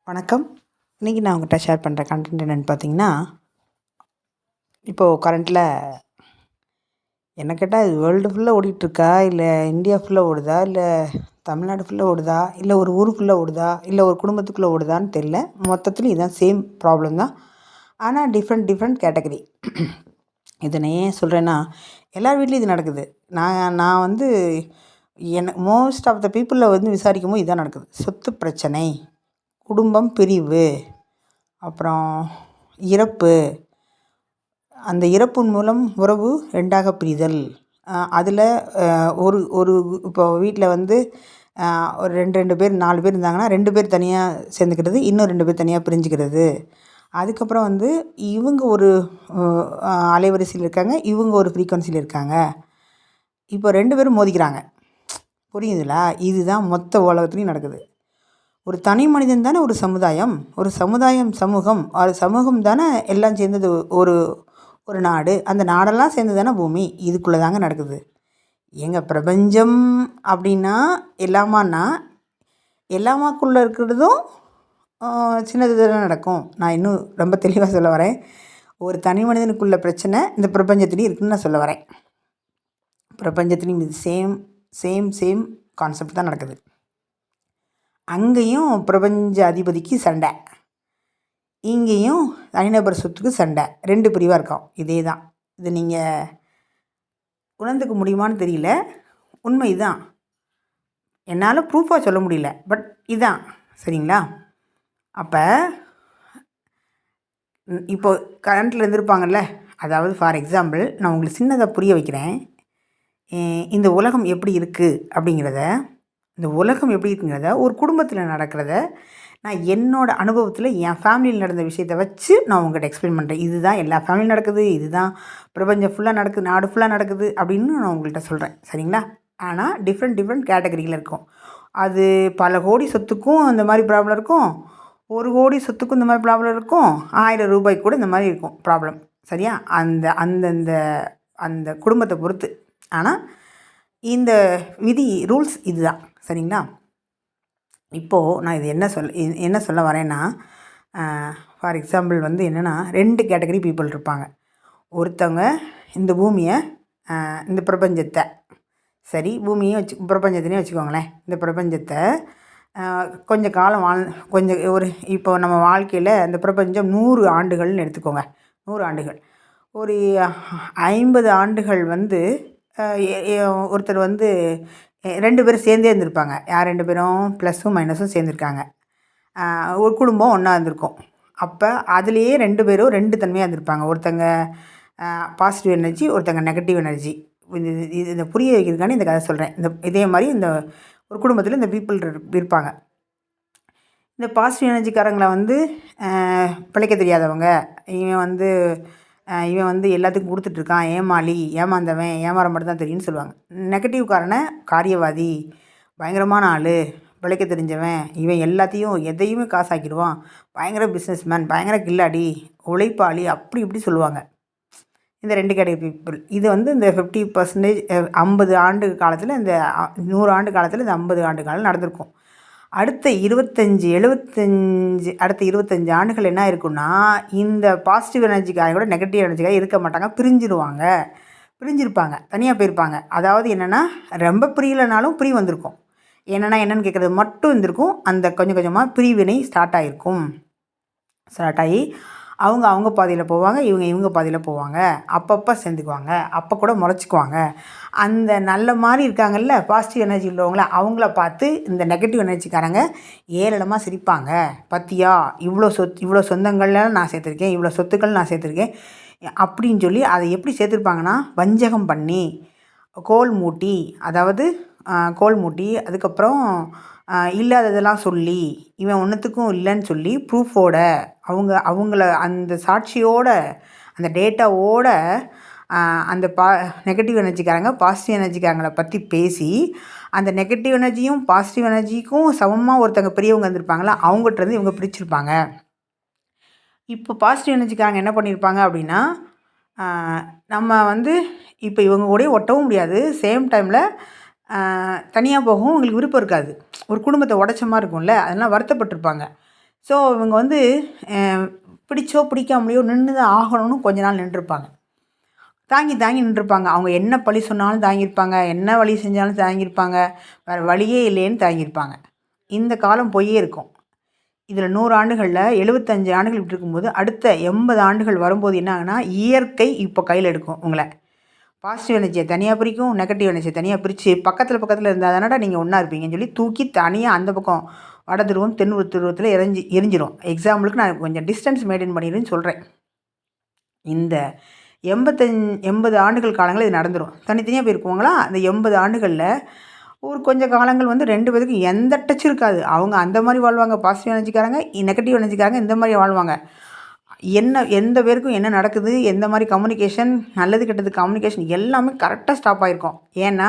வணக்கம். இன்றைக்கி நான் உங்கள்கிட்ட ஷேர் பண்ணுற கண்டென்ட் என்னென்னு பார்த்தீங்கன்னா, இப்போது கரண்ட்டில் என்ன கேட்டால் இது வேர்ல்டு ஃபுல்லாக ஓடிட்டுருக்கா, இல்லை இந்தியா ஃபுல்லாக ஓடுதா, இல்லை தமிழ்நாடு ஃபுல்லாக ஓடுதா, இல்லை ஒரு ஊருக்குள்ளே ஓடுதா, இல்லை ஒரு குடும்பத்துக்குள்ளே ஓடுதான்னு தெரில. மொத்தத்துலையும் இதுதான் சேம் ப்ராப்ளம் தான். ஆனால் டிஃப்ரெண்ட் கேட்டகரி. இதை நான் ஏன் சொல்கிறேன்னா, எல்லார் வீட்லேயும் இது நடக்குது. நான் வந்து மோஸ்ட் ஆஃப் த பீப்புளில் விசாரிக்கும் போது இதுதான் நடக்குது. சொத்து பிரச்சனை, குடும்பம் பிரிவு, அப்புறம் இறப்பு, அந்த இறப்பின் மூலம் உறவு ரெண்டாக பிரிதல். அதில் ஒரு இப்போ வீட்டில் ஒரு ரெண்டு பேர் 4 பேர் இருந்தாங்கன்னா 2 பேர் தனியாக சேர்ந்துக்கிறது, இன்னும் 2 பேர் தனியாக பிரிஞ்சுக்கிறது. அதுக்கப்புறம் இவங்க ஒரு அலைவரிசையில் இருக்காங்க, இவங்க ஒரு ஃப்ரீக்வன்சியில் இருக்காங்க. இப்போ 2 பேரும் மோதிக்கிறாங்க. புரியுதுங்களா? இதுதான் மொத்த உலகத்துலேயும் நடக்குது. ஒரு தனி மனிதன் தானே ஒரு சமுதாயம், ஒரு சமுதாயம் சமூகம், அது சமூகம் தானே எல்லாம் சேர்ந்தது ஒரு நாடு, அந்த நாடெல்லாம் சேர்ந்து தானே பூமி. இதுக்குள்ளே தாங்க நடக்குது. பிரபஞ்சம் அப்படின்னா எல்லாமாக்குள்ளே இருக்கிறதும் சின்னது தானே நடக்கும். நான் இன்னும் ரொம்ப தெளிவாக சொல்ல வரேன். ஒரு தனி மனிதனுக்குள்ள பிரச்சனை இந்த பிரபஞ்சத்துலேயும் இருக்குதுன்னு நான் சொல்ல வரேன். பிரபஞ்சத்துலேயும் இது சேம் கான்செப்ட் தான் நடக்குது. அங்கேயும் பிரபஞ்ச அதிபதிக்கு சண்டை, இங்கேயும் தனிநபர் சொத்துக்கு சண்டை. 2 பிரிவாக இருக்கோம். இதே தான். இது நீங்கள் உணர்ந்துக்க முடியுமான்னு தெரியல. உண்மை இதுதான். என்னால் ப்ரூஃபாக சொல்ல முடியல, பட் இதுதான். சரிங்களா? அப்போ இப்போது கரண்ட்டில் இருந்திருப்பாங்கல்ல, அதாவது ஃபார் எக்ஸாம்பிள் நான் உங்களுக்கு சின்னதாக புரிய வைக்கிறேன். இந்த உலகம் எப்படி இருக்குது அப்படிங்கிறத, இந்த உலகம் எப்படி இருக்குங்கிறத, ஒரு குடும்பத்தில் நடக்கிறத நான் என்னோடய அனுபவத்தில் என் ஃபேமிலியில் நடந்த விஷயத்தை வச்சு நான் உங்கள்கிட்ட எக்ஸ்பிளைன் பண்ணுறேன். இதுதான் எல்லா ஃபேமிலியும் நடக்குது, இதுதான் பிரபஞ்சம் ஃபுல்லாக நடக்குது, நாடு ஃபுல்லாக நடக்குது அப்படின்னு நான் உங்கள்கிட்ட சொல்கிறேன். சரிங்களா? ஆனால் டிஃப்ரெண்ட் கேட்டகரியில் இருக்கும். அது பல கோடி சொத்துக்கும் இந்த மாதிரி ப்ராப்ளம் இருக்கும், 1 கோடி சொத்துக்கும் இந்த மாதிரி ப்ராப்ளம் இருக்கும், 1000 ரூபாய்க்கு கூட இந்த மாதிரி இருக்கும் ப்ராப்ளம். சரியா? அந்தந்த அந்த குடும்பத்தை பொறுத்து. ஆனால் இந்த விதி ரூல்ஸ் இதுதான். சரிங்களா? இப்போது நான் இது என்ன சொல்ல வரேன்னா, ஃபார் எக்ஸாம்பிள் என்னென்னா 2 கேட்டகரி பீப்புள் இருப்பாங்க. ஒருத்தவங்க இந்த பூமியை, இந்த பிரபஞ்சத்தை, சரி பூமியும் பிரபஞ்சத்தினே வச்சுக்கோங்களேன். இந்த பிரபஞ்சத்தை கொஞ்சம் காலம் இப்போ நம்ம வாழ்க்கையில் இந்த பிரபஞ்சம் 100 ஆண்டுகள்னு எடுத்துக்கோங்க. 100 ஆண்டுகள். ஒரு 50 ஆண்டுகள் ஒருத்தர் 2 பேரும் சேர்ந்தே இருந்திருப்பாங்க. யார் 2 பேரும்? ப்ளஸ்ஸும் மைனஸும் சேர்ந்துருக்காங்க. ஒரு குடும்பம் ஒன்றா இருந்திருக்கும். அப்போ அதுலேயே 2 பேரும் 2 தன்மையாக இருந்திருப்பாங்க. ஒருத்தங்க பாசிட்டிவ் எனர்ஜி, ஒருத்தங்க நெகட்டிவ் எனர்ஜி. இதை புரிய வைக்கிறதுக்கான இந்த கதை சொல்கிறேன். இதே மாதிரி இந்த ஒரு குடும்பத்தில் இந்த பீப்புள் இருப்பாங்க. இந்த பாசிட்டிவ் எனர்ஜிக்காரங்களை பிழைக்க தெரியாதவங்க, இவன் எல்லாத்துக்கும் கொடுத்துட்ருக்கான், ஏமாளி, ஏமாந்தவன், ஏமாற மட்டும் தான் தெரியும்னு சொல்லுவாங்க. நெகட்டிவ்காரனை காரியவாதி, பயங்கரமான ஆள், பிழைக்க தெரிஞ்சவன், இவன் எதையுமே காசாக்கிடுவான், பயங்கர பிஸ்னஸ்மேன், பயங்கர கில்லாடி, உழைப்பாளி, அப்படி இப்படி சொல்லுவாங்க. இந்த 2 கேட்டகரி பீப்புள். இது இந்த 50% 50 ஆண்டு காலத்தில், இந்த 100 ஆண்டு காலத்தில் இந்த 50 ஆண்டு காலம் நடந்திருக்கும். அடுத்த 25 ஆண்டுகள் என்ன இருக்குன்னா, இந்த பாசிட்டிவ் எனர்ஜிக்காக கூட நெகட்டிவ் எனர்ஜிக்காக இருக்க மாட்டாங்க, பிரிஞ்சிருப்பாங்க, தனியாக போயிருப்பாங்க. அதாவது என்னென்னா, ரொம்ப பிரியலைனாலும் பிரிவு வந்திருக்கும். என்னென்னு கேட்குறது மட்டும் இருந்திருக்கும். அந்த கொஞ்சம் கொஞ்சமாக பிரிவினை ஸ்டார்ட் ஆகி அவங்க பாதையில் போவாங்க, இவங்க பாதையில் போவாங்க. அப்பப்போ சேர்ந்துக்குவாங்க, அப்போ கூட முறைச்சிக்குவாங்க. அந்த நல்ல மாதிரி இருக்காங்கல்ல, பாசிட்டிவ் எனர்ஜி உள்ளவங்கள, அவங்கள பார்த்து இந்த நெகட்டிவ் எனர்ஜிக்காரங்க ஏளனமாக சிரிப்பாங்க. பத்தியா, இவ்வளோ சொந்தங்கள்லாம் நான் சேர்த்துருக்கேன், இவ்வளோ சொத்துக்கள் நான் சேர்த்துருக்கேன் அப்படின்னு சொல்லி அதை எப்படி சேர்த்துருப்பாங்கன்னா, வஞ்சகம் பண்ணி, கோல் மூட்டி, அதுக்கப்புறம் இல்லாததெல்லாம் சொல்லி, இவன் ஒன்றுத்துக்கும் இல்லைன்னு சொல்லி ப்ரூஃபோட, அவங்கள அந்த சாட்சியோட, அந்த டேட்டாவோட அந்த நெகட்டிவ் எனர்ஜிக்காரங்க பாசிட்டிவ் எனர்ஜிக்காரங்களை பற்றி பேசி, அந்த நெகட்டிவ் எனர்ஜியும் பாசிட்டிவ் எனர்ஜிக்கும் சமமாக ஒருத்தங்க பெரியவங்க இருந்திருப்பாங்களா, அவங்ககிட்டருந்து இவங்க பிரிச்சிருப்பாங்க. இப்போ பாசிட்டிவ் எனர்ஜிக்காரங்க என்ன பண்ணியிருப்பாங்க அப்படின்னா, நம்ம இப்போ இவங்க கூட ஒட்டவும் முடியாது, சேம் டைமில் தனியாக போகவும் உங்களுக்கு விருப்பம் இருக்காது. ஒரு குடும்பத்தை உடைச்ச மாதிரி இருக்கும்ல, அதெல்லாம் வருத்தப்பட்டிருப்பாங்க. ஸோ இவங்க வந்து பிடிச்சோ பிடிக்காமலையோ நின்று தான் ஆகணும்னு கொஞ்ச நாள் நின்றுருப்பாங்க. தாங்கி தாங்கி நின்றுருப்பாங்க. அவங்க என்ன பழி சொன்னாலும் தாங்கியிருப்பாங்க, என்ன வழி செஞ்சாலும் தாங்கியிருப்பாங்க, வேறு வழியே இல்லைன்னு தாங்கியிருப்பாங்க. இந்த காலம் போயே இருக்கும். இதில் 100 ஆண்டுகளில் 75 ஆண்டுகள் இப்படி இருக்கும்போது அடுத்த 80 ஆண்டுகள் வரும்போது என்ன ஆகுனா, இயற்கை இப்போ கையில் எடுக்கும் உங்களை. பாசிட்டிவ் எனர்ஜியை தனியாக பிரிக்கும், நெகட்டிவ் எனர்ஜியை தனியாக பிரித்து பக்கத்தில் இருந்தால் தானடா நீங்கள் ஒன்றா இருப்பீங்கன்னு சொல்லி தூக்கி தனியாக அந்த பக்கம் வட துருவம் தென் துருவத்தில் எரிஞ்சிரும். எக்ஸாம்பிளுக்கு நான் கொஞ்சம் டிஸ்டன்ஸ் மெயின்டைன் பண்ணிடுன்னு சொல்கிறேன். இந்த 80 ஆண்டுகள் காலங்கள் இது நடந்துடும். தனித்தனியாக போயிருக்குவாங்களா, அந்த 80 ஆண்டுகளில் ஒரு கொஞ்சம் காலங்கள் வந்து 2 பேருக்கு எந்த டச்சும் இருக்காது. அவங்க அந்த மாதிரி வாழ்வாங்க, பாசிட்டிவ் எனர்ஜிக்காரங்க, நெகட்டிவ் எனர்ஜிக்காரங்க இந்த மாதிரி வாழ்வாங்க. எந்த பேருக்கும் என்ன நடக்குது, எந்த மாதிரி கம்யூனிகேஷன், நல்லது கெட்டது கம்யூனிகேஷன் எல்லாமே கரெக்டாக ஸ்டாப் ஆகிருக்கும். ஏன்னா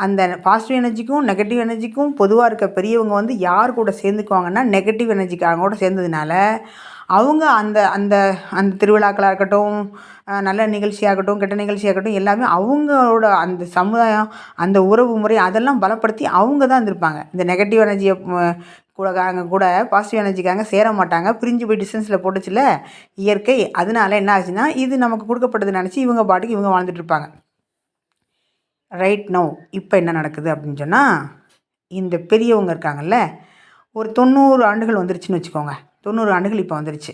அந்த பாசிட்டிவ் எனர்ஜிக்கும் நெகட்டிவ் எனர்ஜிக்கும் பொதுவாக இருக்க பெரியவங்க வந்து யார் கூட சேர்ந்துக்குவாங்கன்னா நெகட்டிவ் எனர்ஜிக்காரங்க கூட சேர்ந்ததுனால அவங்க அந்த அந்த அந்த திருவிழாக்களாக இருக்கட்டும், நல்ல நிகழ்ச்சியாகட்டும், கெட்ட நிகழ்ச்சியாகட்டும், எல்லாமே அவங்களோட அந்த சமுதாயம், அந்த உறவு முறை அதெல்லாம் பலப்படுத்தி அவங்க தான் இருந்திருப்பாங்க. இந்த நெகட்டிவ் எனர்ஜியை கூட பாசிட்டிவ் எனர்ஜிக்காக சேர மாட்டாங்க. பிரிஞ்சு போய் டிஸ்டன்ஸில் போட்டுச்சுல இயற்கை. அதனால என்ன ஆச்சுன்னா, இது நமக்கு கொடுக்கப்பட்டது நினச்சி இவங்க பாட்டுக்கு இவங்க வாழ்ந்துட்டுருப்பாங்க. ரைட் நோ இப்போ என்ன நடக்குது அப்படின்னு சொன்னால், இந்த பெரியவங்க இருக்காங்கல்ல, ஒரு 90 ஆண்டுகள் வந்துருச்சுன்னு வச்சுக்கோங்க. 90 ஆண்டுகள் இப்போ வந்துருச்சு.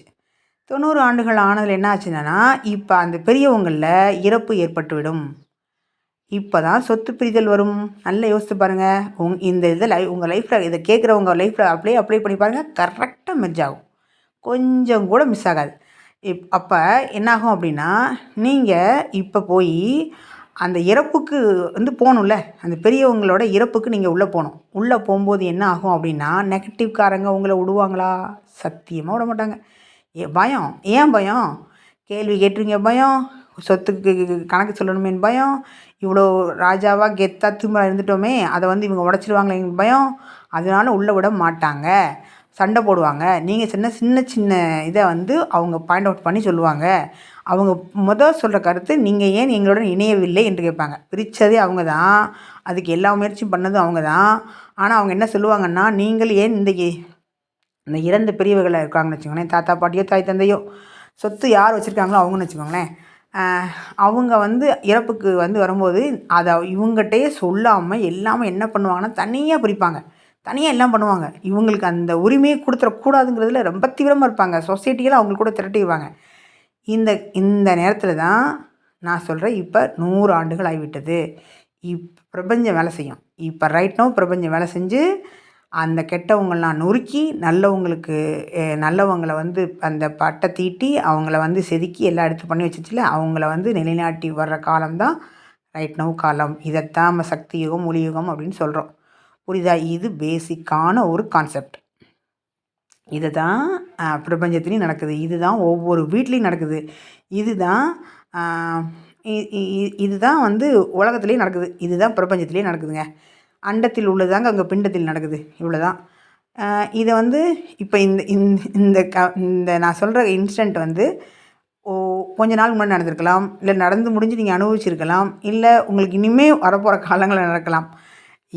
90 ஆண்டுகள் ஆனதில் என்ன ஆச்சுன்னா, இப்போ அந்த பெரியவங்களில் இறப்பு ஏற்பட்டுவிடும். இப்போ தான் சொத்து பிரிதல் வரும். நல்லா யோசித்து பாருங்கள். இந்த இதில் உங்கள் லைஃப்பில் இதை கேட்குறவங்க லைஃப்பில் அப்ளை பண்ணி பாருங்கள். கரெக்டாக மெர்ஜ் ஆகும், கொஞ்சம் கூட மிஸ் ஆகாது. அப்போ என்னாகும் அப்படின்னா, நீங்கள் இப்போ போய் அந்த இறப்புக்கு வந்து போகணும்ல, அந்த பெரியவங்களோட இறப்புக்கு நீங்கள் உள்ளே போகணும். உள்ளே போகும்போது என்ன ஆகும் அப்படின்னா, நெகட்டிவ்காரங்க உங்களை விடுவாங்களா? சத்தியமாக விட மாட்டாங்க. பயம். ஏன் பயம்? கேள்வி கேட்டுருங்க பயம், சொத்துக்கு கணக்கு சொல்லணுமேன்னு பயம், இவ்வளோ ராஜாவாக கெத்தாக திமிரா இருந்துட்டோமே அதை வந்து இவங்க உடச்சிடுவாங்களேன்னு பயம். அதனால உள்ளே விட மாட்டாங்க, சண்டை போடுவாங்க. நீங்கள் சின்ன சின்ன இதை வந்து அவங்க பாயிண்ட் அவுட் பண்ணி சொல்லுவாங்க. அவங்க சொல்கிற கருத்து, நீங்கள் ஏன் எங்களுடன் இணையவில்லை என்று கேட்பாங்க. பிரித்ததே அவங்க தான், அதுக்கு எல்லா முயற்சியும் பண்ணதும் அவங்க தான். ஆனால் அவங்க என்ன சொல்லுவாங்கன்னா, நீங்கள் ஏன் இந்த இறந்த பெரியவர்களை இருக்காங்கன்னு வச்சுக்கோங்களேன், தாத்தா பாட்டியோ தாய் தந்தையோ, சொத்து யார் வச்சுருக்காங்களோ அவங்கன்னு வச்சுக்கோங்களேன், அவங்க வந்து இறப்புக்கு வந்து வரும்போது அதை இவங்ககிட்டயே சொல்லாமல் எல்லாமே என்ன பண்ணுவாங்கன்னா தனியாக பிரிப்பாங்க, தனியாக எல்லாம் பண்ணுவாங்க. இவங்களுக்கு அந்த உரிமையை கொடுத்துடக்கூடாதுங்கிறதுல ரொம்ப தீவிரமாக இருப்பாங்க. சொசைட்டியில் அவங்களுக்கு கூட திரட்டிடுவாங்க. இந்த நேரத்தில் தான் நான் சொல்கிறேன், இப்போ 100 ஆண்டுகள் ஆகிவிட்டது. பிரபஞ்சம் வேலை செய்யும். இப்போ ரைட் நோ பிரபஞ்சம் வேலை செஞ்சு அந்த கெட்டவங்களாம் நொறுக்கி நல்லவங்களை வந்து அந்த பட்டை தீட்டி அவங்கள வந்து செதுக்கி எல்லாம் எடுத்து பண்ணி வச்சிச்சுல, அவங்கள வந்து நிலைநாட்டி வர்ற காலம்தான் ரைட் நோ காலம். இதைத்தான் நம்ம சக்தி யுகம், ஒளி யுகம் அப்படின்னு சொல்கிறோம். புரியுதா? இது பேசிக்கான ஒரு கான்செப்ட். இது தான் பிரபஞ்சத்துலேயும் நடக்குது, இதுதான் ஒவ்வொரு வீட்லேயும் நடக்குது, இதுதான் வந்து உலகத்துலேயும் நடக்குது, இதுதான் பிரபஞ்சத்துலேயும் நடக்குதுங்க. அண்டத்தில் உள்ளதாங்க அங்கே பிண்டத்தில் நடக்குது. இவ்வளோ தான். இதை வந்து இப்போ இந்த நான் சொல்கிற இன்ஸ்டன்ட் வந்து கொஞ்ச நாள் முன்னாடி நடந்திருக்கலாம், இல்லை நடந்து முடிஞ்சு நீங்கள் அனுபவிச்சிருக்கலாம், இல்லை உங்களுக்கு இனிமேல் வரப்போகிற காலங்களில் நடக்கலாம்.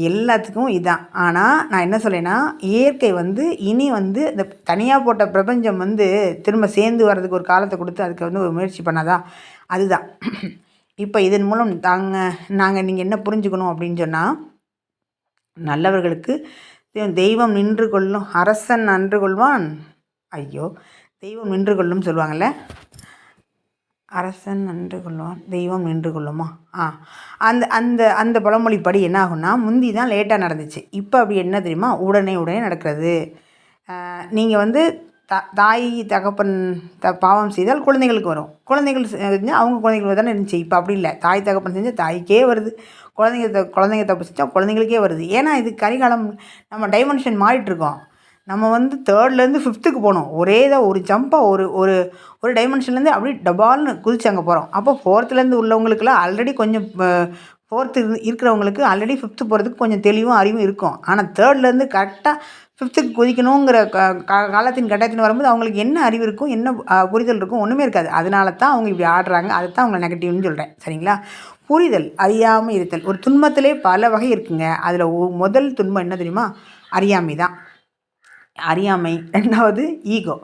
எல்லாத்துக்கும் இதுதான். ஆனால் நான் என்ன சொல்லேன்னா, இயற்கை வந்து இனி வந்து இந்த தனியாக போட்ட பிரபஞ்சம் வந்து திரும்ப சேர்ந்து வர்றதுக்கு ஒரு காலத்தை கொடுத்து அதுக்கு வந்து ஒரு முயற்சி பண்ணாதா, அதுதான். இப்போ இதன் மூலம் நீங்கள் என்ன புரிஞ்சுக்கணும் அப்படின்னு சொன்னால், நல்லவர்களுக்கு தெய்வம் நின்று கொள்ளும், அரசன் நின்று கொள்வான், தெய்வம் நின்று கொள்ளும் சொல்லுவாங்கள்ல, அரசன் நின்று கொள்வான் தெய்வம் நின்று கொள்ளுமா? அந்த அந்த அந்த பழமொழிப்படி என்ன ஆகும்னா, முந்தி தான் லேட்டாக நடந்துச்சு, இப்போ அப்படி என்ன தெரியுமா, உடனே நடக்கிறது. நீங்கள் வந்து தாய் தகப்பன் பாவம் செய்தால் குழந்தைகளுக்கு வரும், குழந்தைகள் செஞ்சால் அவங்க குழந்தைங்களுக்கு தானே இருந்துச்சு. இப்போ அப்படி இல்லை, தாய் தகப்பன் செஞ்சால் தாய்க்கே வருது, குழந்தைங்க தப்பு செஞ்சால் குழந்தைங்களுக்கே வருது. ஏன்னா இது கரிகாலம், நம்ம டைமென்ஷன் மாறிட்டுருக்கோம். நம்ம வந்து 3லேருந்து 5க்கு போகணும். ஒரே தான் ஒரு ஜம்ப்பாக ஒரு ஒரு டைமென்ஷன்லேருந்து அப்படியே டபால்னு குதிச்சு அங்கே போகிறோம். அப்போ 4த்துலேருந்து உள்ளவங்களுக்குலாம் ஆல்ரெடி கொஞ்சம் 4த்து இருக்கிறவங்களுக்கு ஆல்ரெடி 5த்து போகிறதுக்கு கொஞ்சம் தெளிவும் அறிவும் இருக்கும். ஆனால் 3லேருந்து கரெக்டாக 5த்துக்கு குதிக்கணுங்கிற காலத்தின் கட்டாயத்தின் வரும்போது அவங்களுக்கு என்ன அறிவு இருக்கும், என்ன புரிதல் இருக்கும், ஒன்றுமே இருக்காது. அதனால தான் அவங்க இப்படி ஆடுறாங்க. அதை தான் அவங்களை நெகட்டிவ்னு சொல்கிறேன். சரிங்களா? புரிதல், அறியாமல் இருத்தல். ஒரு துன்பத்திலே பல வகை இருக்குங்க. அதில் முதல் துன்பம் என்ன தெரியுமா? அறியாமை தான். அறியாமை. 2வது ஈகோ.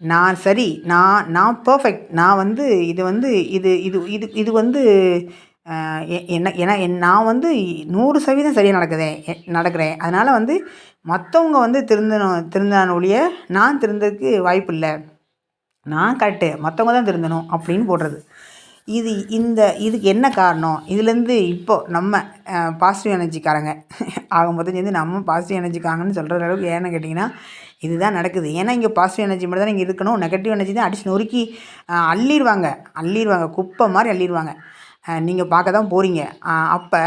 நான் சரி, நான் நான் பெர்ஃபெக்ட், நான் வந்து இது வந்து இது இது இது இது வந்து என்ன ஏன்னா நான் வந்து 100% சரியாக நடக்கிறேன். அதனால் வந்து மற்றவங்க வந்து திருந்தினான ஒழிய நான் திருந்ததுக்கு வாய்ப்பு இல்லை. நான் கரெக்டு, மற்றவங்க தான் திருந்தணும் அப்படின்னு போடுறது. இதுக்கு என்ன காரணம்? இதுலேருந்து இப்போது நம்ம பாசிட்டிவ் எனர்ஜிக்காரங்க ஆகும்போது சேர்ந்து நம்ம பாசிட்டிவ் எனர்ஜிக்காரங்கன்னு சொல்கிற அளவுக்கு ஏன்னு கேட்டிங்கன்னா இதுதான் நடக்குது. ஏன்னா இங்கே பாசிட்டிவ் எனர்ஜி மட்டும் தான் இங்கே இருக்கணும். நெகட்டிவ் எனர்ஜி தான் அடிச்சு நொறுக்கி அள்ளிடுவாங்க, குப்பை மாதிரி அள்ளிடுவாங்க. நீங்கள் பார்க்க தான் போகிறீங்க. அப்போ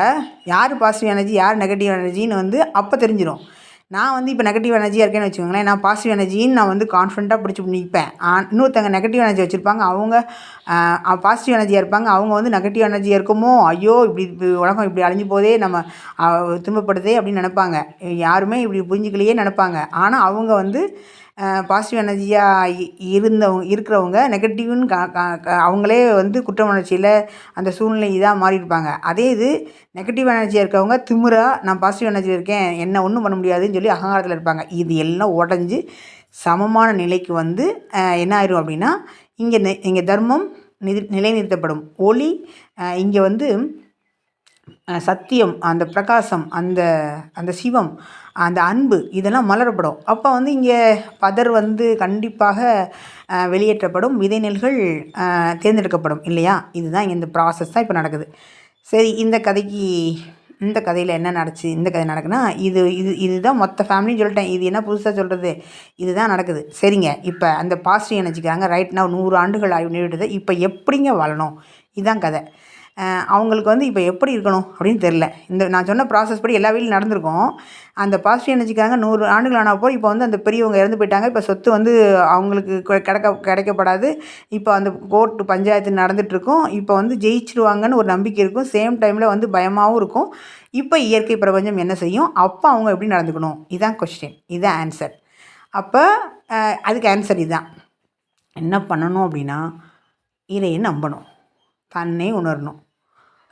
யார் பாசிட்டிவ் எனர்ஜி, யார் நெகட்டிவ் எனர்ஜின்னு வந்து அப்போ தெரிஞ்சிடும். நான் வந்து இப்போ நெகட்டிவ் எனர்ஜியாக இருக்கேன்னு வச்சுக்கோங்களேன், நான் பாசிட்டிவ் எனர்ஜின்னு நான் வந்து கான்ஃபிடண்ட்டாக பிடிச்சி நிற்பேன். இன்னொருத்தங்க நெகட்டிவ் எனர்ஜி வச்சுருப்பாங்க, அவங்க பாசிட்டிவ் எனர்ஜியாக இருப்பாங்க, அவங்க வந்து நெகட்டிவ் எனர்ஜியாக இருக்குமோ, ஐயோ இப்படி உலகம் இப்படி அழிஞ்சு போதே, நம்ம துன்பப்படுதே அப்படின்னு நினைப்பாங்க. யாருமே இப்படி புரிஞ்சுக்கலையே நினைப்பாங்க. ஆனால் அவங்க வந்து பாசிட்டிவ் எனர்ஜியாக இருக்கிறவங்க நெகட்டிவ்னு அவங்களே வந்து குற்ற உணர்ச்சியில் அந்த சூழ்நிலை இதாக மாறியிருப்பாங்க. அதே இது நெகட்டிவ் எனர்ஜியாக இருக்கவங்க திமிராக நான் பாசிட்டிவ் எனர்ஜியில் இருக்கேன், என்ன ஒன்றும் பண்ண முடியாதுன்னு சொல்லி அகங்காரத்தில் இருப்பாங்க. இது எல்லாம் உடஞ்சி சமமான நிலைக்கு வந்து என்ன ஆயிரும் அப்படின்னா இங்கே தர்மம் நிலைநிறுத்தப்படும். ஒளி இங்கே வந்து சத்தியம், அந்த பிரகாசம், அந்த சிவம், அந்த அன்பு இதெல்லாம் மலரப்படும். அப்போ வந்து இங்கே பதர் வந்து கண்டிப்பாக வெளியேற்றப்படும், விதை நெல்கள் தேர்ந்தெடுக்கப்படும் இல்லையா? இதுதான் இந்த ப்ராசஸ் தான் இப்போ நடக்குது. சரி, இந்த கதையில் என்ன நடந்துச்சு? இந்த கதை நடக்குன்னா இதுதான் மொத்த ஃபேமிலின்னு சொல்லிட்டேன். இது என்ன புதுசாக சொல்கிறது? இதுதான் நடக்குது. சரிங்க, இப்போ அந்த பாசிட்டிவ் எனர்ஜிக்காங்க ரைட் நான் 100 ஆண்டுகள் ஆகி நின்றுடுது. இப்போ எப்படிங்க வாழணும்? இதுதான் கதை. அவங்களுக்கு வந்து இப்போ எப்படி இருக்கணும் அப்படின்னு தெரில. நான் சொன்ன ப்ராசஸ் படி எல்லா வீட்லையும் நடந்திருக்கும். அந்த பாசிட்டிவ் எனர்ஜிக்காக 100 ஆண்டுகள் ஆனப்போ இப்போ வந்து அந்த பெரியவங்க இறந்து போயிட்டாங்க. இப்போ சொத்து வந்து அவங்களுக்கு கிடைக்கப்படாது. இப்போ அந்த கோர்ட்டு பஞ்சாயத்து நடந்துகிட்ருக்கும். இப்போ வந்து ஜெயிச்சிருவாங்கன்னு ஒரு நம்பிக்கை இருக்கும். சேம் டைமில் வந்து பயமாகவும் இருக்கும். இப்போ இயற்கை பிரபஞ்சம் என்ன செய்யும்? அப்போ அவங்க எப்படி நடந்துக்கணும்? இதுதான் கொஸ்டின், இதுதான் ஆன்சர். அப்போ அதுக்கு ஆன்சர் இதுதான். என்ன பண்ணணும் அப்படின்னா இதையே நம்பணும், தன்னை உணரணும்.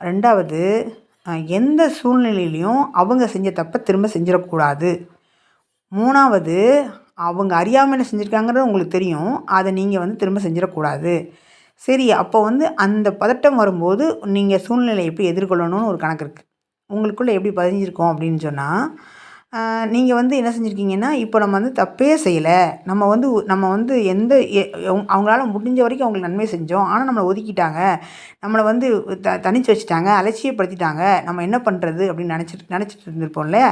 2வது எந்த சூழ்நிலையிலையும் அவங்க செஞ்ச தப்பை திரும்ப செஞ்சிடக்கூடாது. 3வது அவங்க அறியாமல் செஞ்சுருக்காங்கிறது உங்களுக்கு தெரியும், அதை நீங்கள் வந்து திரும்ப செஞ்சிடக்கூடாது. சரி, அப்போ வந்து அந்த பதட்டம் வரும்போது நீங்கள் சூழ்நிலையை எப்படி எதிர்கொள்ளணும்னு ஒரு கணக்கு இருக்குது. உங்களுக்குள்ளே எப்படி பதிஞ்சிருக்கோம் அப்படின்னு சொன்னால் நீங்கள் வந்து என்ன செஞ்சுருக்கீங்கன்னா, இப்போ நம்ம வந்து தப்பே செய்யலை, நம்ம வந்து அவங்களால முடிஞ்ச வரைக்கும் அவங்களுக்கு நன்மை செஞ்சோம், ஆனால் நம்மளை ஒதுக்கிட்டாங்க, நம்மளை வந்து தனித்து வச்சுட்டாங்க, அலட்சியப்படுத்திட்டாங்க, நம்ம என்ன பண்ணுறது அப்படின்னு நினச்சிட்டு இருந்திருப்போம்ல.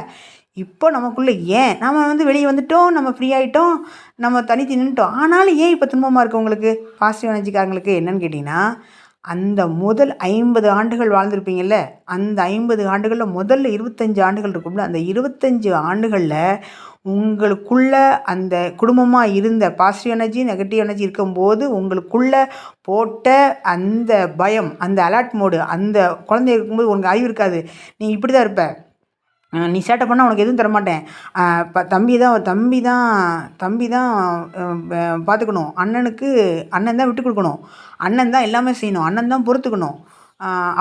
இப்போ நமக்குள்ளே ஏன் நம்ம வந்து வெளியே வந்துட்டோம், நம்ம ஃப்ரீ ஆகிட்டோம், நம்ம தனித்து நின்றுட்டோம், ஆனாலும் ஏன் இப்போ துன்பமாக இருக்குது உங்களுக்கு? பாசிட்டிவ் எனர்ஜிக்காரங்களுக்கு என்னன்னு கேட்டிங்கன்னா, அந்த முதல் 50 ஆண்டுகள் வாழ்ந்திருப்பீங்கள்ல, அந்த 50 ஆண்டுகளில் முதல்ல 25 ஆண்டுகள் இருக்கும்ல, அந்த 25 ஆண்டுகளில் உங்களுக்குள்ள அந்த குடும்பமாக இருந்த பாசிட்டிவ் எனர்ஜி நெகட்டிவ் எனர்ஜி இருக்கும்போது உங்களுக்குள்ளே போட்ட அந்த பயம், அந்த அலர்ட் மோடு, அந்த குழந்தை இருக்கும்போது உனக்கு அறிவு இருக்காது, நீ இப்படி தான் இருப்ப, நீ சேட்டை பண்ணால் உனக்கு எதுவும் தரமாட்டேன், தம்பி தான் பார்த்துக்கணும், அண்ணன் தான் விட்டு கொடுக்கணும், அண்ணன் தான் எல்லாமே செய்யணும், அண்ணன் தான் பொறுத்துக்கணும்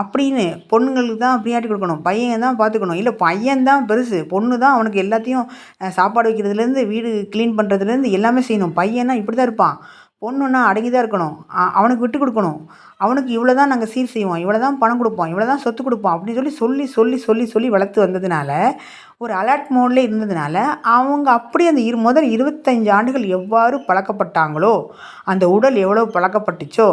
அப்படின்னு, பொண்ணுங்களுக்கு தான் ஃப்ரீயாட்டி கொடுக்கணும், பையன் தான் பார்த்துக்கணும், இல்லை பையன் தான் பெருசு, பொண்ணு தான் அவனுக்கு எல்லாத்தையும் சாப்பாடு வைக்கிறதுலேருந்து வீடு க்ளீன் பண்ணுறதுலேருந்து எல்லாமே செய்யணும், பையனா இப்படி தான் இருப்பான், பொண்ணுன்னா அடங்கி தான் இருக்கணும், அவனுக்கு விட்டு கொடுக்கணும், அவனுக்கு இவ்வளோ தான் நாங்கள் சீர் செய்வோம், இவ்வளோ தான் பணம் கொடுப்போம், இவ்வளோ தான் சொத்து கொடுப்போம் அப்படின்னு சொல்லி வளர்த்து வந்ததுனால, ஒரு அலர்ட் மோடில் இருந்ததுனால அவங்க அப்படி அந்த முதல் 25 ஆண்டுகள் எவ்வாறு பழக்கப்பட்டாங்களோ, அந்த உடல் எவ்வளோ பழக்கப்பட்டுச்சோ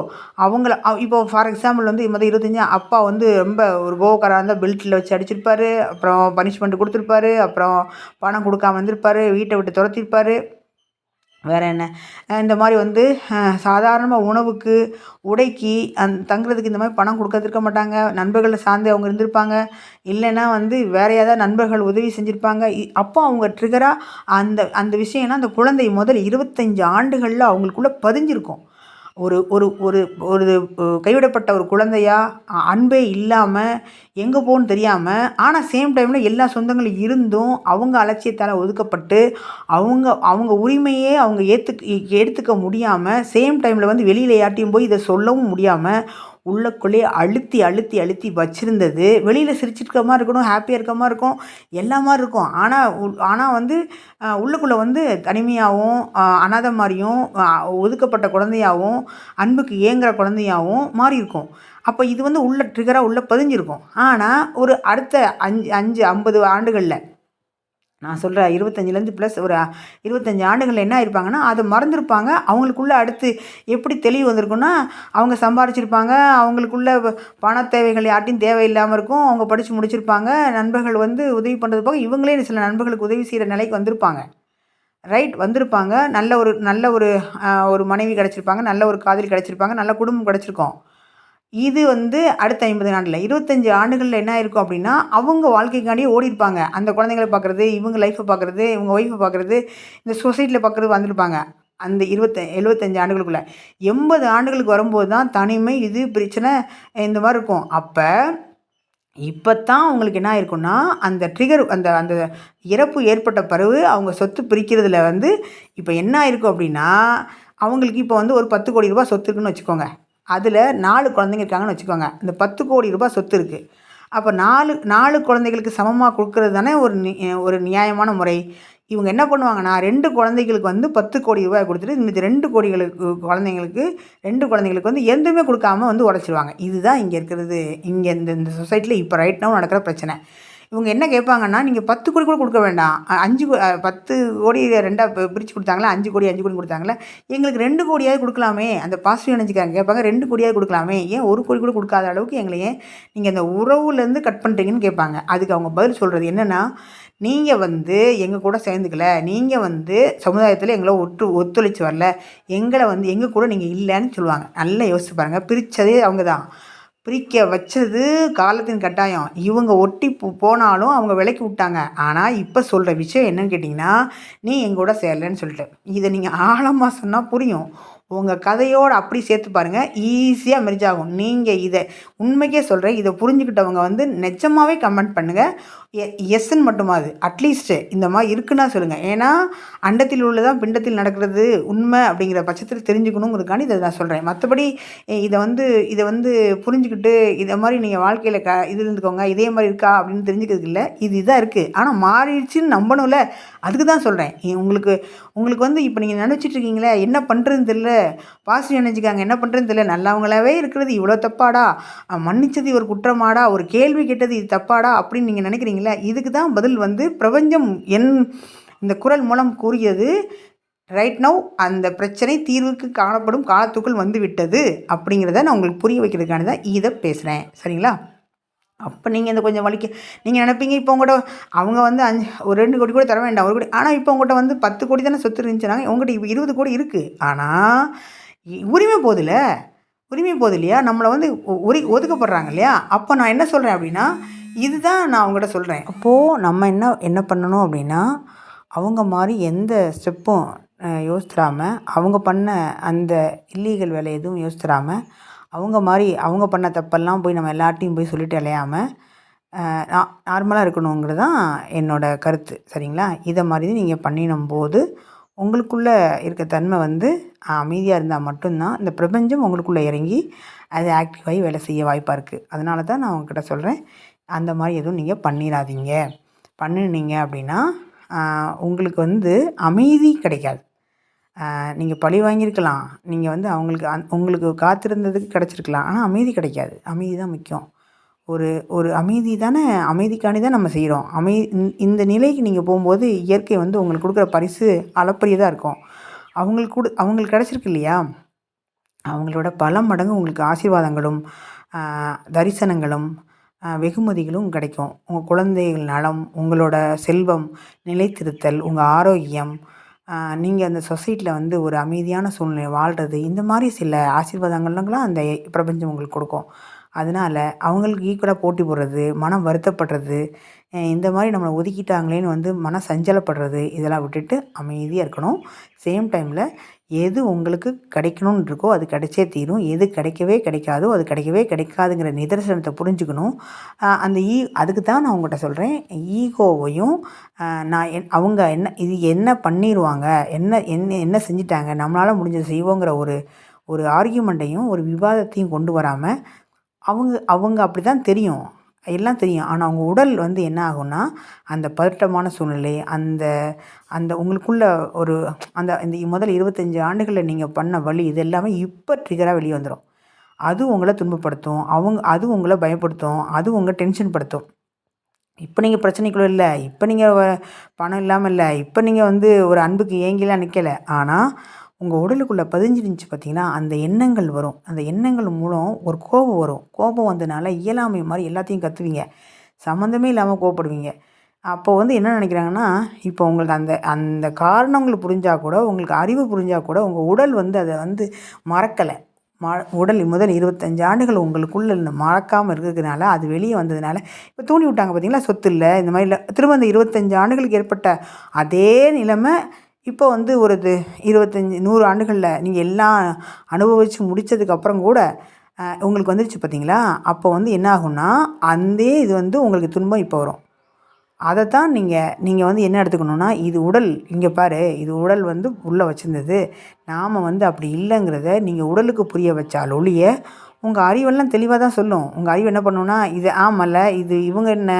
அவங்கள இப்போ ஃபார் எக்ஸாம்பிள் வந்து முதல் 25 அப்பா வந்து ரொம்ப ஒரு கோவக்காராக இருந்தால் பெல்ட்டில் வச்சு அடிச்சிருப்பார், அப்புறம் பனிஷ்மெண்ட் கொடுத்துருப்பாரு, அப்புறம் பணம் கொடுக்காம வந்திருப்பார், வீட்டை விட்டு துரத்திருப்பார், வேறு என்ன இந்த மாதிரி வந்து சாதாரணமாக உணவுக்கு உடைக்கு தங்குறதுக்கு இந்த மாதிரி பணம் கொடுக்கறதுக்க மாட்டாங்க, நண்பர்களை சார்ந்து அவங்க இருந்திருப்பாங்க, இல்லைன்னா வந்து வேறு ஏதாவது நண்பர்கள் உதவி செஞ்சுருப்பாங்க. அப்போ அவங்க ட்ரிகராக அந்த விஷயம்னா அந்த குழந்தை முதல் 25 ஆண்டுகளில் அவங்களுக்குள்ளே பதிஞ்சிருக்கும். ஒரு ஒரு ஒரு ஒரு கைவிடப்பட்ட ஒரு குழந்தையா, அன்பே இல்லாமல் எங்கே போகணுன்னு தெரியாமல், ஆனால் சேம் டைமில் எல்லா சொந்தங்களும் இருந்தும் அவங்க அலட்சியத்தால் ஒதுக்கப்பட்டு அவங்க உரிமையே அவங்க எடுத்துக்க முடியாமல், சேம் டைமில் வந்து வெளியில் யார்ட்டையும் போய் இதை சொல்லவும் முடியாமல் உள்ளக்குள்ளேயே அழுத்தி அழுத்தி அழுத்தி வச்சுருந்தது வெளியில் சிரிச்சிருக்க மாதிரி இருக்கணும், ஹாப்பியாக இருக்க மாதிரி இருக்கும், எல்லா மாதிரி இருக்கும். ஆனால் வந்து உள்ளுக்குள்ளே வந்து தனிமையாகவும் அனாதை மாதிரியும் ஒதுக்கப்பட்ட குழந்தையாகவும் அன்புக்கு ஏங்குகிற குழந்தையாகவும் மாறி இருக்கும். அப்போ இது வந்து உள்ள ட்ரிகராக உள்ளே பதிஞ்சிருக்கும். ஆனால் ஒரு அடுத்த 50 ஆண்டுகளில் நான் சொல்கிறேன் 25லேருந்து ப்ளஸ் ஒரு 25 ஆண்டுகளில் என்ன ஆயிருப்பாங்கன்னா அதை மறந்துருப்பாங்க. அவங்களுக்குள்ளே அடுத்து எப்படி தெளிவு வந்திருக்குன்னா, அவங்க சம்பாரிச்சிருப்பாங்க, அவங்களுக்குள்ள பண தேவைகள் யார்ட்டையும் தேவையில்லாமல் இருக்கும், அவங்க படித்து முடிச்சிருப்பாங்க, நண்பர்கள் வந்து உதவி பண்ணுறது போக இவங்களே சில நண்பர்களுக்கு உதவி செய்கிற நிலைக்கு வந்திருப்பாங்க. வந்திருப்பாங்க. நல்ல ஒரு மனைவி கிடச்சிருப்பாங்க, நல்ல ஒரு காதலி கிடச்சிருப்பாங்க, நல்ல குடும்பம் கிடச்சிருக்கும். இது வந்து அடுத்த 50 ஆண்டில் 25 ஆண்டுகளில் என்ன ஆயிருக்கும் அப்படின்னா, அவங்க வாழ்க்கைக்காண்டியே ஓடிருப்பாங்க. அந்த குழந்தைங்கள பார்க்குறது, இவங்க லைஃப்பை பார்க்குறது, இவங்க ஒய்ஃபை பார்க்குறது, இந்த சொசைட்டியில் பார்க்குறது வந்திருப்பாங்க. அந்த 75 ஆண்டுகளுக்குள்ள 80 ஆண்டுகளுக்கு வரும்போது தான் தனிமை, இது பிரச்சனை இந்த மாதிரி இருக்கும். இப்போ தான் அவங்களுக்கு என்ன ஆயிருக்குன்னா, அந்த ட்ரிகர் அந்த அந்த இறப்பு ஏற்பட்ட பிறகு அவங்க சொத்து பிரிக்கிறதுல வந்து இப்போ என்ன ஆயிருக்கும் அப்படின்னா, அவங்களுக்கு இப்போ வந்து ஒரு 10 கோடி ரூபாய் சொத்து இருக்குன்னு வச்சுக்கோங்க. அதில் 4 குழந்தைங்க இருக்காங்கன்னு வச்சுக்கோங்க. இந்த 10 கோடி ரூபாய் சொத்து இருக்குது. அப்போ 4 குழந்தைகளுக்கு சமமாக கொடுக்கறது தானே ஒரு நியாயமான முறை. இவங்க என்ன பண்ணுவாங்கன்னா, 2 குழந்தைகளுக்கு வந்து 10 கோடி ரூபாய் கொடுத்துட்டு மீதி 2 குழந்தைங்களுக்கு வந்து எதுவுமே கொடுக்காம வந்து உடைச்சிருவாங்க. இதுதான் இங்கே இருக்கிறது. இங்கே இந்த சொசைட்டியில் இப்போ ரைட் நவ் நடக்கிற பிரச்சனை. இவங்க என்ன கேட்பாங்கன்னா, நீங்கள் 10 கோடி கூட கொடுக்க வேண்டாம். 10 கோடி 2ஆ பிரித்து கொடுத்தாங்களா, 5 கோடி கொடுத்தாங்களா, எங்களுக்கு 2 கோடியாவது கொடுக்கலாமே. அந்த பாசிட்டிவ் எனர்ஜிக்காரங்க கேட்பாங்க, 2 கோடியாவது கொடுக்கலாமே, ஏன் 1 கோடி கூட கொடுக்காத அளவுக்கு எங்களை ஏன் நீங்கள் அந்த உறவுலேருந்து கட் பண்ணுறீங்கன்னு கேட்பாங்க. அதுக்கு அவங்க பதில் சொல்கிறது என்னென்னா, நீங்கள் வந்து எங்கள் கூட சேர்ந்துக்கல, நீங்கள் வந்து சமுதாயத்தில் எங்களை ஒத்துழைச்சி வரல, எங்களை வந்து எங்கள் கூட நீங்கள் இல்லைன்னு சொல்லுவாங்க. நல்லா யோசிச்சு பாருங்கள். பிரித்ததே அவங்க தான். பிரிக்க வச்சது காலத்தின் கட்டாயம். இவங்க ஒட்டி போனாலும் அவங்க விலக்கி விட்டாங்க. ஆனால் இப்போ சொல்கிற விஷயம் என்னன்னு கேட்டிங்கன்னா, நீ எங்கூட சேரலன்னு சொல்லிட்டு. இதை நீங்கள் ஆழமாக சொன்னால் புரியும். உங்கள் கதையோடு அப்படி சேர்த்து பாருங்கள், ஈஸியாக மெர்ஜ் ஆகும். நீங்கள் இதை உண்மைக்கே சொல்கிறேன், இதை புரிஞ்சுக்கிட்டவங்க வந்து நிஜமாகவே கமெண்ட் பண்ணுங்கள். எஸ்ன்னு மட்டுமாது அட்லீஸ்ட்டு இந்த மாதிரி இருக்குன்னா சொல்லுங்கள். ஏன்னா அண்டத்தில் உள்ளதான் பிண்டத்தில் நடக்கிறது உண்மை அப்படிங்கிற பட்சத்தில் தெரிஞ்சுக்கணுங்கிறதுக்காண்டி இதை நான் சொல்கிறேன். மற்றபடி இதை வந்து புரிஞ்சுக்கிட்டு இதை மாதிரி நீங்கள் வாழ்க்கையில் இது இருந்துக்கோங்க, இதே மாதிரி இருக்கா அப்படின்னு தெரிஞ்சுக்கிறதுக்கு இல்லை. இதாக இருக்குது, ஆனால் மாறிடுச்சுன்னு நம்பணும்ல. அதுக்கு தான் சொல்கிறேன். உங்களுக்கு வந்து இப்போ நீங்கள் நினச்சிட்ருக்கீங்களே என்ன பண்ணுறதுன்னு தெரியல, பாசிட்டிவ் எனர்ஜிக்காங்க என்ன பண்ணுறதுன்னு தெரியல, நல்லவங்களாவே இருக்கிறது இவ்வளோ தப்பாடா, மன்னிச்சது ஒரு குற்றமாடா, ஒரு கேள்வி கேட்டது இது தப்பாடா அப்படின்னு நீங்கள் நினைக்கிறீங்களா? இதுக்கு தான் பதில் வந்து பிரபஞ்சம் இந்த குரல் மூலம் கூறியது. ரைட் நவ் அந்த பிரச்சனை தீர்வுக்கு காணப்படும் காலத்துக்குள் வந்து விட்டது அப்படிங்கிறத நான் உங்களுக்கு புரிய வைக்கிறதுக்கான தான் இதை பேசுகிறேன். சரிங்களா? அப்போ நீங்கள் இந்த கொஞ்சம் நீங்கள் நினைப்பீங்க, இப்போ உங்கள்கிட்ட அவங்க வந்து ஒரு 2 கோடி கூட தர வேண்டாம், 1 கோடி. ஆனால் இப்போ உங்கள்கிட்ட வந்து 10 கோடி தானே சொத்து இருந்துச்சுனாங்க, உங்கள்கிட்ட இப்போ 20 கோடி இருக்குது. ஆனால் உரிமை போகுது இல்லையா, நம்மளை வந்து ஒதுக்கப்படுறாங்க இல்லையா. அப்போ நான் என்ன சொல்கிறேன் அப்படின்னா, இதுதான் நான் அவங்ககிட்ட சொல்கிறேன். அப்போது நம்ம என்ன பண்ணணும் அப்படின்னா, அவங்க மாதிரி எந்த ஸ்டெப்பும் யோசிச்சிடாமல், அவங்க பண்ண அந்த இல்லீகல் வேலை எதுவும் யோசிச்சிடாமல், அவங்க மாதிரி அவங்க பண்ண தப்பெல்லாம் போய் நம்ம எல்லார்ட்டையும் போய் சொல்லிட்டு அலையாமல் நார்மலாக இருக்கணுங்கிறது தான் என்னோடய கருத்து. சரிங்களா? இதை மாதிரி நீங்கள் பண்ணினும்போது உங்களுக்குள்ளே இருக்க தன்மை வந்து அமைதியாக இருந்தால் மட்டும்தான் இந்த பிரபஞ்சம் உங்களுக்குள்ளே இறங்கி அது ஆக்டிவாகி வேலை செய்ய வாய்ப்பாக இருக்குது. அதனால தான் நான் உங்ககிட்ட சொல்கிறேன், அந்த மாதிரி எதுவும் நீங்கள் பண்ணிடாதீங்க. பண்ணினீங்க அப்படின்னா உங்களுக்கு வந்து அமைதி கிடைக்காது. நீங்கள் பழி வாங்கியிருக்கலாம், நீங்கள் வந்து உங்களுக்கு காத்திருந்ததுக்கு கிடச்சிருக்கலாம், ஆனால் அமைதி கிடைக்காது. அமைதி தான் முக்கியம். ஒரு அமைதி தானே, அமைதிக்காண்டி தான் நம்ம செய்கிறோம். இந்த நிலைக்கு நீங்கள் போகும்போது இயற்கை வந்து உங்களுக்கு கொடுக்குற பரிசு அளப்பரியதாக இருக்கும். அவங்களுக்கு கிடச்சிருக்கு இல்லையா, அவங்களோட பல மடங்கு உங்களுக்கு ஆசீர்வாதங்களும் தரிசனங்களும் வெகுமதிகளும் கிடைக்கும். உங்கள் குழந்தைகள் நலம், உங்களோட செல்வம், நிலைத்திருத்தல், உங்கள் ஆரோக்கியம், நீங்கள் அந்த சொசைட்டியில் வந்து ஒரு அமைதியான சூழ்நிலை வாழ்கிறது, இந்த மாதிரி சில ஆசீர்வாதங்கள்லாம் அந்த பிரபஞ்சம் உங்களுக்கு கொடுக்கும். அதனால் அவங்களுக்கு ஈக்குவலாக போட்டி போடுறது, மனம் வருத்தப்படுறது, இந்த மாதிரி நம்மளை ஒதுக்கிட்டாங்களேன்னு வந்து மன சஞ்சலப்படுறது, இதெல்லாம் விட்டுட்டு அமைதியாக இருக்கணும். சேம் டைமில் எது உங்களுக்கு கிடைக்கணுன்னு இருக்கோ அது கிடைச்சே தீரும். எது கிடைக்கவே கிடைக்காதோ அது கிடைக்கவே கிடைக்காதுங்கிற நிதர்சனத்தை புரிஞ்சுக்கணும். அதுக்கு தான் நான் உங்கள்கிட்ட சொல்கிறேன், ஈகோவையும் அவங்க என்ன பண்ணிடுவாங்க, என்ன செஞ்சிட்டாங்க, நம்மளால் முடிஞ்சதை செய்வோங்கிற ஒரு ஆர்கியூமெண்ட்டையும் ஒரு விவாதத்தையும் கொண்டு வராமல் அவங்க அவங்க அப்படி தான் தெரியும், எல்லாம் தெரியும். ஆனால் அவங்க உடல் வந்து என்ன ஆகும்னா, அந்த பதட்டமான சூழ்நிலை, அந்த அந்த உங்களுக்குள்ள ஒரு அந்த இந்த முதல் 25 ஆண்டுகளில் நீங்கள் பண்ண வலி இது எல்லாமே இப்போ ட்ரிகராக வெளியே வந்துடும். அது உங்களை துன்பப்படுத்தும், அது உங்களை பயப்படுத்தும், அது உங்களை டென்ஷன் படுத்தும். இப்போ நீங்கள் பிரச்சனைக்குள்ள இல்லை, இப்போ நீங்கள் பணம் இல்லாமல் இல்லை, இப்போ நீங்கள் வந்து ஒரு அன்புக்கு ஏங்கிலாம் நிற்கலை. ஆனால் உங்கள் உடலுக்குள்ளே பதிஞ்சிருந்துச்சு பார்த்தீங்கன்னா, அந்த எண்ணங்கள் வரும். அந்த எண்ணங்கள் மூலம் ஒரு கோபம் வரும். கோபம் வந்ததுனால இயலாமை மாதிரி எல்லாத்தையும் கத்துவீங்க, சம்மந்தமே இல்லாமல் கோவப்படுவீங்க. அப்போ வந்து என்ன நினைக்கிறாங்கன்னா, இப்போ உங்களுக்கு அந்த அந்த காரணங்கள் புரிஞ்சால் கூட, உங்களுக்கு அறிவு புரிஞ்சால் கூட, உங்கள் உடல் வந்து அதை வந்து மறக்கலை. உடல் முதல் 25 ஆண்டுகள் உங்களுக்குள்ள மறக்காமல் இருக்கிறதுனால, அது வெளியே வந்ததுனால இப்போ தூண்டி விட்டாங்க பார்த்தீங்களா, சொத்து இல்லை இந்த மாதிரி இல்லை. திரும்ப அந்த 25 ஆண்டுகளுக்கு ஏற்பட்ட அதே நிலைமை இப்போ வந்து ஒரு 100 ஆண்டுகளில் நீங்கள் எல்லாம் அனுபவித்து முடித்ததுக்கப்புறம் கூட உங்களுக்கு வந்துருச்சு பார்த்தீங்களா. அப்போ வந்து என்ன ஆகும்னா, அந்த இது வந்து உங்களுக்கு துன்பம் இப்போ வரும். அதைத்தான் நீங்கள் வந்து என்ன எடுத்துக்கணுன்னா, இது உடல், இங்கே பாரு, இது உடல் வந்து உள்ளே வச்சுருந்தது, நாம் வந்து அப்படி இல்லைங்கிறத நீங்கள் உடலுக்கு புரிய வச்சால் ஒழிய, உங்கள் அறிவெல்லாம் தெளிவாக தான் சொல்லும். உங்கள் அறிவு என்ன பண்ணுன்னா, இது ஆமல்ல, இது இவங்க என்ன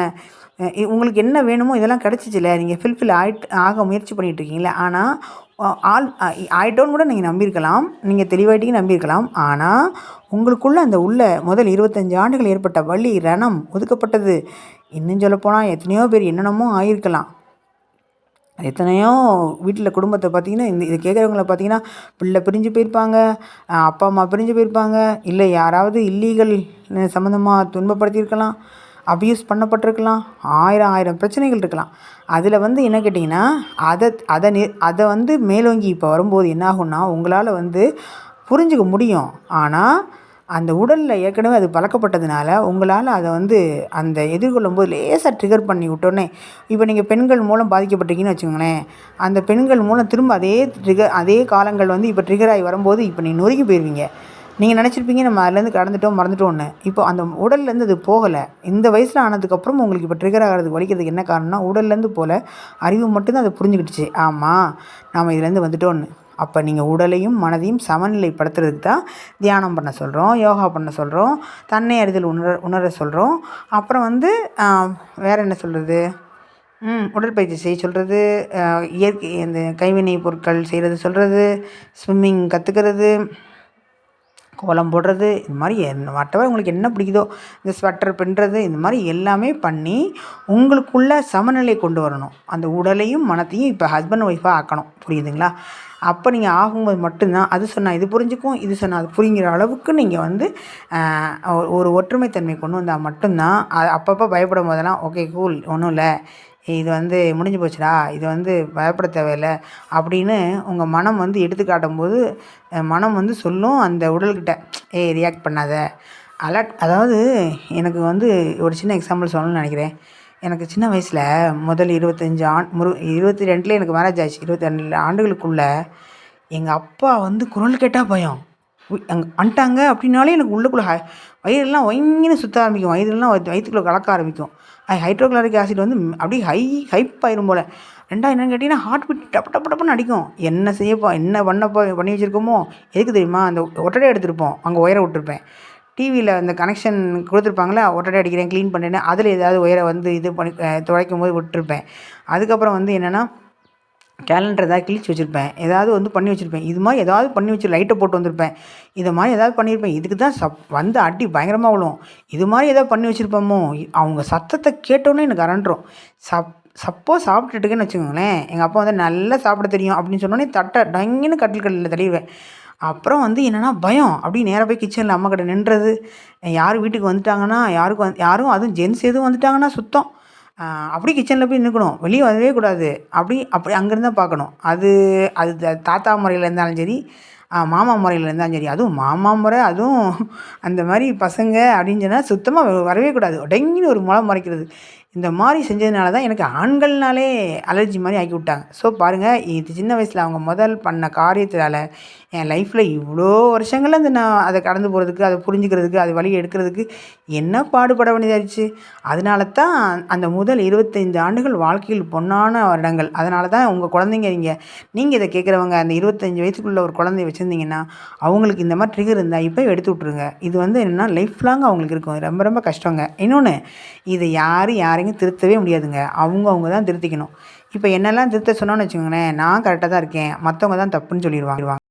உங்களுக்கு என்ன வேணுமோ இதெல்லாம் கிடச்சிச்சில்ல, நீங்கள் ஃபில்ஃபில் ஆக முயற்சி பண்ணிகிட்ருக்கீங்களே. ஆனால் ஆயிட்டோன்னு கூட நீங்கள் நம்பியிருக்கலாம், நீங்கள் தெளிவாயிட்டீங்க நம்பியிருக்கலாம். ஆனால் உங்களுக்குள்ளே அந்த முதல் 25 ஆண்டுகள் ஏற்பட்ட வலி, ரணம், ஒதுக்கப்பட்டது, இன்னும் சொல்லப்போனால் எத்தனையோ பேர் என்னென்னமோ ஆகியிருக்கலாம். எத்தனையோ வீட்டில் குடும்பத்தை பார்த்திங்கன்னா, இது கேட்குறவங்கள பார்த்திங்கன்னா, பிள்ளை பிரிஞ்சு போயிருப்பாங்க, அப்பா அம்மா பிரிஞ்சு போயிருப்பாங்க, இல்லை யாராவது இல்லீகல் சம்மந்தமாக துன்பப்படுத்தியிருக்கலாம், அப்யூஸ் பண்ணப்பட்டிருக்கலாம், ஆயிரம் பிரச்சனைகள் இருக்கலாம். அதில் வந்து என்ன கேட்டிங்கன்னா, அதை வந்து மேலோங்கி இப்போ வரும்போது என்ன ஆகும்னா, உங்களால் வந்து புரிஞ்சுக்க முடியும். ஆனால் அந்த உடலில் ஏற்கனவே அது பழக்கப்பட்டதுனால உங்களால் அதை வந்து அந்த எதிர்கொள்ளும் போது லேசாக ட்ரிகர் பண்ணி விட்டோன்னே, இப்போ நீங்கள் பெண்கள் மூலம் பாதிக்கப்பட்டிருக்கீங்கன்னு வச்சுக்கோங்களேன், அந்த பெண்கள் மூலம் திரும்ப அதே காலங்கள் வந்து இப்போ ட்ரிகர் ஆகி வரும்போது இப்போ நீங்கள் நொறுங்கி போயிடுவீங்க. நீங்கள் நினச்சிருப்பீங்க நம்ம அதுலேருந்து கடந்துட்டோம் மறந்துட்டோன்னு. இப்போ அந்த உடல்லேருந்து அது போகலை. இந்த வயசில் ஆனதுக்கப்புறம் உங்களுக்கு இப்போ ட்ரிகர் ஆகிறதுக்கு வலிக்கிறதுக்கு என்ன காரணம்னா, உடல்லேருந்து போல் அறிவு மட்டும்தான் அதை புரிஞ்சுக்கிடுச்சு, ஆமாம் நாம் இதுலேருந்து வந்துட்டோன்னு. அப்போ நீங்கள் உடலையும் மனதையும் சமநிலைப்படுத்துறதுக்கு தான் தியானம் பண்ண சொல்கிறோம், யோகா பண்ண சொல்கிறோம், தன்னை அறிதல் உணர சொல்கிறோம். அப்புறம் வந்து வேறு என்ன சொல்கிறது, உடற்பயிற்சி செய்ய சொல்கிறது, இயற்கை இந்த கைவினை பொருட்கள் செய்கிறது சொல்கிறது, ஸ்விம்மிங் கற்றுக்கிறது, கோலம் போடுறது, இந்த மாதிரி வாட்டவர் உங்களுக்கு என்ன பிடிக்குதோ, இந்த ஸ்வெட்டர் பின்னுறது, இந்த மாதிரி எல்லாமே பண்ணி உங்களுக்குள்ள சமநிலை கொண்டு வரணும். அந்த உடலையும் மனத்தையும் இப்போ ஹஸ்பண்ட் ஒய்ஃபாக ஆக்கணும், புரியுதுங்களா. அப்போ நீங்கள் ஆகும்போது மட்டும்தான் அது சொன்னால் இது புரிஞ்சுக்கும், இது சொன்னால் அது புரிங்கிற அளவுக்கு நீங்கள் வந்து ஒரு ஒற்றுமைத்தன்மை கொண்டு வந்தால் மட்டும்தான். அப்பப்போ பயப்படும் போதெல்லாம் ஓகே கூல், ஒன்றும் இல்லை, இது வந்து முடிஞ்சு போச்சுடா, இது வந்து பயப்பட தேவையில்லை அப்படின்னு உங்கள் மனம் வந்து எடுத்துக்காட்டும் போது மனம் வந்து சொல்லும் அந்த உடல்கிட்ட, ரியாக்ட் பண்ணாத, அலர்ட். அதாவது எனக்கு வந்து ஒரு சின்ன எக்ஸாம்பிள் சொல்லணும்னு நினைக்கிறேன். எனக்கு சின்ன வயசில் முதல் 22 எனக்கு மேரேஜ் ஆச்சு. 22 ஆண்டுகளுக்குள்ளே எங்கள் அப்பா வந்து குரல் கேட்டால் பயம். வந்துட்டாங்க அப்படின்னாலே எனக்கு உள்ளுக்குள்ளே வயிறெல்லாம் ஒயின்னு சுற்ற ஆரம்பிக்கும், வயிற்றுக்குள்ளே கலக்க ஆரம்பிக்கும். ஹைட்ரோக்ளோரிக் ஆசிட் வந்து அப்படியே ஹைப் ஆயிரும் போல். ரெண்டாவது என்னென்னு கேட்டிங்கன்னா, ஹார்ட் பீட் டப்புன்னு அடிக்கும். என்ன பண்ணி வச்சுருக்கோமோ எதுக்கு தெரியுமா, அந்த ஒட்டடை எடுத்துருப்போம், அங்கே ஒயரை விட்டுருப்பேன். டிவியில் அந்த கனெக்ஷன் கொடுத்துருப்பாங்களே, ஒட்டடை அடிக்கிறேன் க்ளீன் பண்ணுறேன்னு, அதில் ஏதாவது ஒயரை வந்து இது பண்ணி துடைக்கும் போது விட்டுருப்பேன். அதுக்கப்புறம் வந்து என்னென்னா, கேலண்டர் ஏதாவது கிழிச்சு வச்சுருப்பேன், ஏதாவது வந்து பண்ணி வச்சுருப்பேன். இது மாதிரி ஏதாவது பண்ணி வச்சு லைட்டை போட்டு வந்திருப்பேன், இது மாதிரி ஏதாவது பண்ணியிருப்பேன். இதுக்கு தான் வந்து அடி பயங்கரமாக விழும். இது மாதிரி ஏதாவது பண்ணி வச்சுருப்போமோ, அவங்க சத்தத்தை கேட்டோன்னே எனக்கு அரண்டுரும். சப்போஸ் சாப்பிட்டுட்டுக்கேன்னு வச்சுக்கோங்களேன், எங்கள் அப்பா வந்து நல்லா சாப்பிட தெரியும் அப்படின்னு சொன்னோன்னே தட்டை டங்குன்னு கட்டில் தள்ளிடுவேன். அப்புறம் வந்து என்னென்னா பயம், அப்படி நேராக போய் கிச்சனில் அம்மா கிட்ட நின்றது. யார் வீட்டுக்கு வந்துட்டாங்கன்னா, யாரும் அதுவும் ஜென்ஸ் எதுவும் வந்துட்டாங்கன்னா சுத்தம், அப்படி கிச்சனில் போய் நிற்கணும், வெளியே வரவே கூடாது. அப்படி அங்கேருந்து தான் பார்க்கணும். அது தாத்தா முறையில் இருந்தாலும் சரி, மாமா முறையில் இருந்தாலும் சரி, அதுவும் மாமா முறை, அதுவும் அந்த மாதிரி பசங்க அப்படின்னு சொன்னால் சுத்தமாக வரவே கூடாது. உடங்கின்னு ஒரு முளை முறைக்கிறது. இந்த மாதிரி செஞ்சதுனால தான் எனக்கு ஆண்கள்னாலே அலர்ஜி மாதிரி ஆக்கி விட்டாங்க. ஸோ பாருங்கள், இது சின்ன வயசில் அவங்க முதல் பண்ண காரியத்தினால என் லைஃப்பில் இவ்வளோ வருஷங்கள் நான் அதை கடந்து போகிறதுக்கு, அதை புரிஞ்சுக்கிறதுக்கு, அது வழியை எடுக்கிறதுக்கு என்ன பாடுபட வேண்டியதாகிடுச்சு. அதனால தான் அந்த முதல் 25 ஆண்டுகள் வாழ்க்கையில் பொன்னான வருடங்கள். அதனால தான் உங்கள் குழந்தைங்க நீங்கள் இதை கேட்குறவங்க அந்த 25 வயசுக்குள்ள ஒரு குழந்தைய வச்சுருந்தீங்கன்னா, அவங்களுக்கு இந்த மாதிரி ட்ரிகர் இருந்தால் இப்போ எடுத்து விட்ருங்க. இது என்னென்னா லைஃப் லாங் அவங்களுக்கு இருக்கும். ரொம்ப ரொம்ப கஷ்டங்க. இன்னொன்று, இதை யாரையும் திருத்தவே முடியாதுங்க. அவங்க தான் திருத்திக்கணும். இப்போ என்னெல்லாம் திருத்த சொன்னோன்னு வச்சுக்கோங்களேன், நான் கரெக்டாக தான் இருக்கேன், மற்றவங்க தான் தப்புன்னு சொல்லிடுவாங்க.